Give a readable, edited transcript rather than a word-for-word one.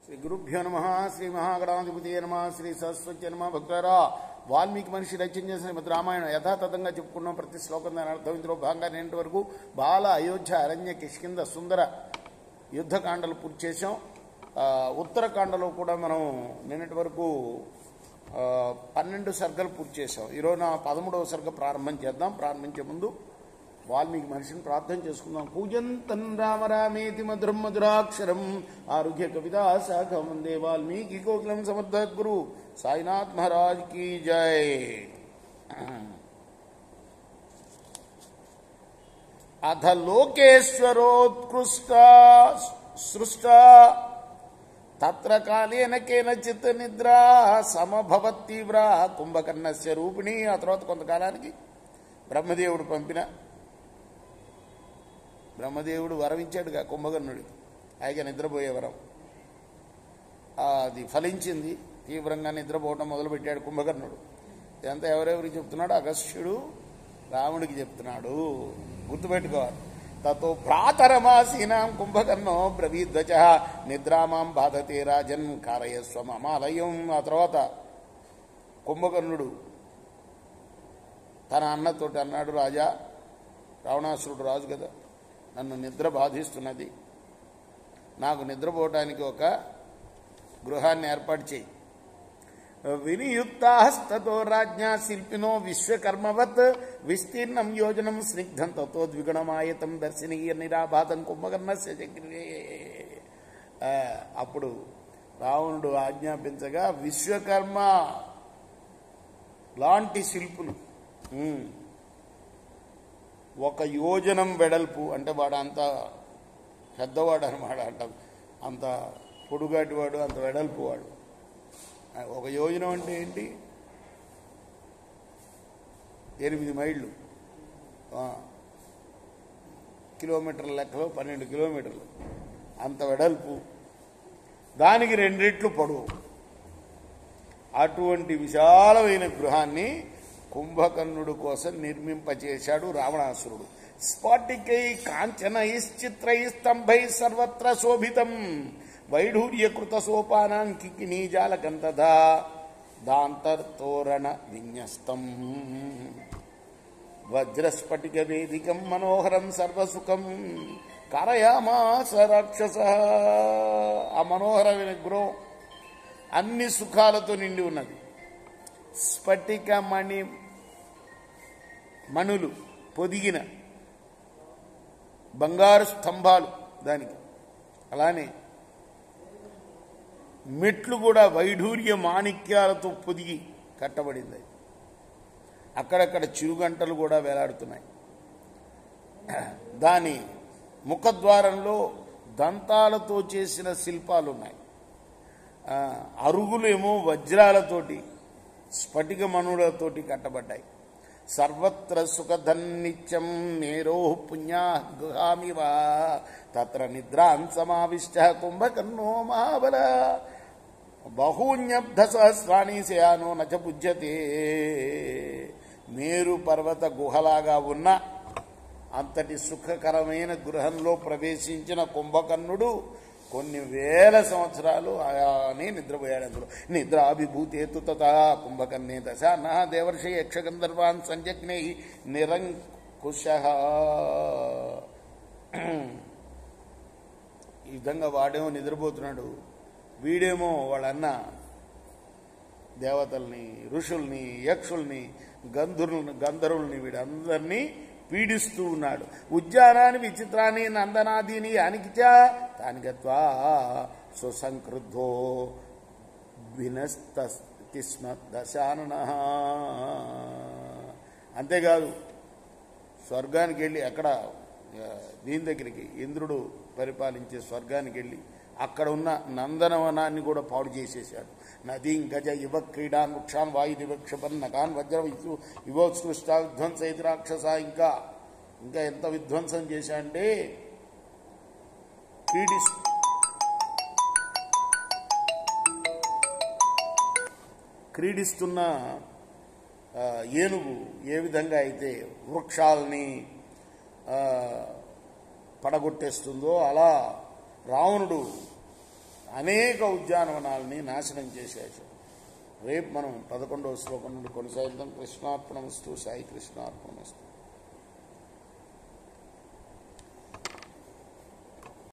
శ్రీ గురుభ్యో నమ శ్రీ మహాగణాధిపతియే నమ శ్రీ సరస్వతి నమ భక్తులారా వాల్మీకి మనిషి రచన చేసిన శ్రీమద్ రామాయణం యథాతథంగా చెప్పుకున్నాం. ప్రతి శ్లోకం దాని అర్థం. ఇందులో భాగంగా నేటి వరకు బాల, అయోధ్య, అరణ్య, కిష్కింద, సుందర యుద్ధకాండలు పూర్తి చేసాం. ఉత్తరకాండలో కూడా మనం నిన్నటి వరకు 12 సర్గలు పూర్తి చేసాం. ఈరోజు 13వ సర్గ ప్రారంభం చేద్దాం. ప్రారంభించే ముందు వాల్మీకి మనిషిని ప్రార్థన చేసుకుందాం. పూజంతం రామ రామేతి మధురం మధురాక్షరం ఆరోగ్య కవితా శాఖం వందే వాల్మీకి కోకిలం సమర్థ గురు సాయినాథ్ మహారాజ్ की जय. అథ లోకేశ్వరోత్కృష్ట సృష్ట తత్ర కాలేన కేనచిత్ నిద్ర సమభవత్తీవ్ర కుంభకర్ణస్య రూపిణి. ఆ తర్వాత కొంతకాలానికి బ్రహ్మదేవుడు వరం ఇచ్చాడుగా కుంభకర్ణుడికి, ఆయన నిద్రపోయే వరం. అది ఫలించింది. తీవ్రంగా నిద్రపోవటం మొదలుపెట్టాడు కుంభకర్ణుడు. ఇదంతా ఎవరెవరికి చెప్తున్నాడు? అగస్త్యుడు రాముడికి చెప్తున్నాడు. గుర్తుపెట్టుకోవాలి. తతో భ్రాతరమాసీనాం కుంభకర్ణో బ్రవీద్వచ నిద్రామాం బాధతే రాజన్ కారయస్వ మమాలయం. ఆ తర్వాత కుంభకర్ణుడు తన అన్నతోటి అన్నాడు, రాజా, రావణాసురుడు రాజు కదా, నన్ను నిద్ర బాధిస్తున్నది, నాకు నిద్రపోవటానికి ఒక గృహాన్ని ఏర్పాటు చేయి. వినియుక్తాస్తతో రాజ్ఞా శిల్పినో విశ్వకర్మవత్ విస్తీర్ణం యోజనం స్నిగ్ధం తతో ద్విగుణమాయతం దర్శనీయ నిరాబాధం కుంభకర్ణస్య చక్రే. అప్పుడు రావణుడు ఆజ్ఞాపించగా విశ్వకర్మ లాంటి శిల్పులు 1 యోజనం వెడల్పు, అంటే వాడు అంత పెద్దవాడు అనమాట, అంత పొడుగాటివాడు, అంత వెడల్పు వాడు. 1 యోజనం అంటే ఏంటి? 8 మైళ్ళు, కిలోమీటర్ల లెక్కలో 12 కిలోమీటర్లు అంత వెడల్పు, దానికి 2 రెట్లు పొడవు. అటువంటి విశాలమైన గృహాన్ని కుంభకర్ణుడు కోసం నిర్మింపచేశాడు రావణాసురుడు. స్ఫాటికై కాంచనైశ్చిత్రై స్తంభై సర్వత్ర శోభితం వైఢూర్యకృత సోపానాం కికినీజాలకం తథా దాంతర్తోరణ విన్యస్తం వజ్రస్ఫటిక వేదికం మనోహరం సర్వసుఖం కారయామాస రాక్షస. ఆ మనోహరమైన గృహం అన్ని సుఖాలతో నిండి ఉన్నది. స్ఫటిక మణులు పొదిగిన బంగారు స్తంభాలు దానికి, అలానే మెట్లు కూడా వైఢూర్య మాణిక్యాలతో పొదిగి కట్టబడింది. అక్కడక్కడ చిరుగంటలు కూడా వేలాడుతున్నాయి. దాని ముఖద్వారంలో దంతాలతో చేసిన శిల్పాలు ఉన్నాయి. అరుగులేమో వజ్రాలతోటి స్ఫటిక మణులతోటి కట్టబడ్డాయి. సర్వత్ర సుఖధన్నిత్యం నేరో పుణ్యా గుహామివ తత్ర నిద్రాన్ సమావిష్ట కుంభకర్ణో మహాబల బహూన్యబ్ధ సహస్రాణి శయానో నచ పుజ్యతే. మేరు పర్వత గుహలాగా ఉన్న అంతటి సుఖకరమైన గృహంలో ప్రవేశించిన కుంభకర్ణుడు కొన్ని వేల సంవత్సరాలు అని నిద్రపోయాడు. అందులో నిద్రాభిభూతేతు తథా కుంభకర్ణే దశానః దేవర్షి యక్షగంధర్వాన్ సంజజ్ఞై నిరంకుశః. ఈ విధంగా వాడేమో నిద్రపోతున్నాడు, వీడేమో వాళ్ళన్న దేవతల్ని, ఋషుల్ని, యక్షుల్ని, గంధర్వుల్ని వీడందరినీ పీడిస్తూ ఉన్నాడు. ఉద్యానాన్ని విచిత్రాన్ని నందనాదీని అనికిచ తాని గత్వా సుసంక్రుద్ధో వినస్తి స్మ దశాననః. అంతేకాదు, స్వర్గానికి వెళ్ళి అక్కడ దీని దగ్గరికి ఇంద్రుడు పరిపాలించే స్వర్గానికి వెళ్ళి అక్కడ ఉన్న నందనవనాన్ని కూడా పాడు చేసేసాడు. నదీం గజ ఇవ క్రీడాన్ వృక్షాన్ వాయుదివక్షపన్ నకాన్ వజ్ర ఇవోత్సృష్ట విధ్వంసైతి రాక్షస. ఇంకా ఎంత విధ్వంసం చేశాడంటే క్రీడిస్తున్న ఏనుగు ఏ విధంగా అయితే వృక్షాలని పడగొట్టేస్తుందో అలా రావణుడు అనేక ఉద్యానవనాలని నాశనం చేసేసాడు. రేపు మనం 11వ శ్లోకం నుండి కొనసాగిద్దాం. కృష్ణార్పణమస్తు. సాయి కృష్ణార్పణమస్తు.